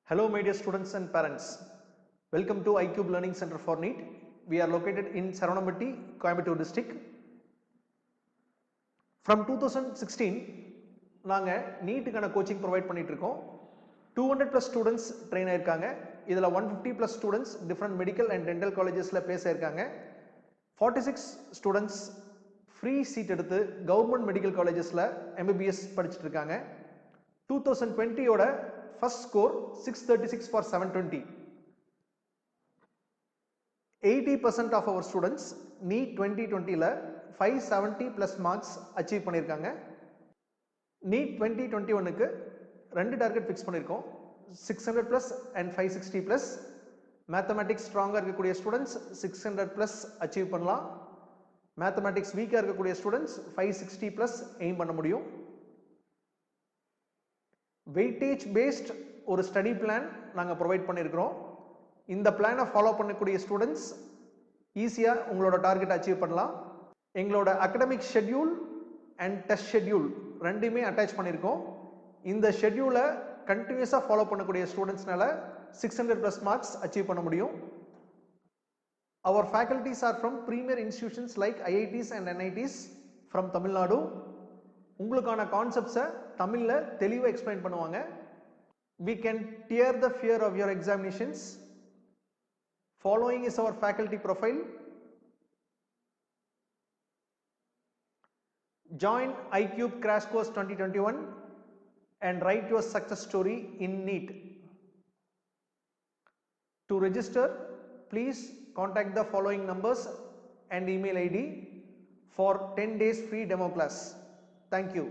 Hello my dear students and parents. Welcome to iCube Learning Center for NEET. We are located in Saranamatti, Coimbatore district. From 2016, நாங்க NEET-க்கான coaching provide பண்ணிட்டு இருக்கோம். 200 plus students train ஆயிருக்காங்க. இதுல 150 plus students different medical and dental collegesல place ஆயிருக்காங்க. 46 students free seat எடுத்து government medical collegesல MBBS படிச்சிட்டு இருக்காங்க. 2020 ஓட first score 636 for 720. 80% of our students NEET 2020 ல 570 plus marks achieve பண்ணிருக்காங்க. NEET 2021 க்கு ரெண்டு டார்கெட் ஃபிக்ஸ் பண்ணிருக்கோம். 600 plus and 560 plus. மேத்தமேட்டிக்ஸ் ஸ்ட்ராங்கா இருக்கக்கூடிய ஸ்டூடண்ட்ஸ் 600 plus அச்சீவ் பண்ணலாம். மேத்தமேட்டிக்ஸ் வீக்கா இருக்கக்கூடிய ஸ்டூடண்ட்ஸ் 560 plus எய்ம் பண்ண முடியும். வெயிட்டேஜ் பேஸ்ட் ஒரு ஸ்டடி பிளான் நாங்கள் ப்ரொவைட் பண்ணியிருக்கிறோம். இந்த பிளானை ஃபாலோ பண்ணக்கூடிய ஸ்டூடெண்ட்ஸ் ஈஸியாக உங்களோட டார்கெட் அச்சீவ் பண்ணலாம். எங்களோட academic schedule and test schedule ரெண்டுமே அட்டாச் பண்ணியிருக்கோம். இந்த ஷெட்யூலை கண்டினியூஸாக ஃபாலோ பண்ணக்கூடிய ஸ்டூடெண்ட்ஸ்னால 600 plus மார்க்ஸ் அச்சீவ் பண்ண முடியும். அவர் faculties are from premier institutions like IITs and NITs from Tamil Nadu. உங்களுக்கான கான்செப்ட்ஸை தமிழில் தெளிவாக எக்ஸ்பிளைன் பண்ணுவாங்க. We can tear the fear of your examinations. Following is our faculty profile. Join iCube Crash Course 2021 and write your success story in NEET. To register, please contact the following numbers and email ID for 10 days free demo class. Thank you.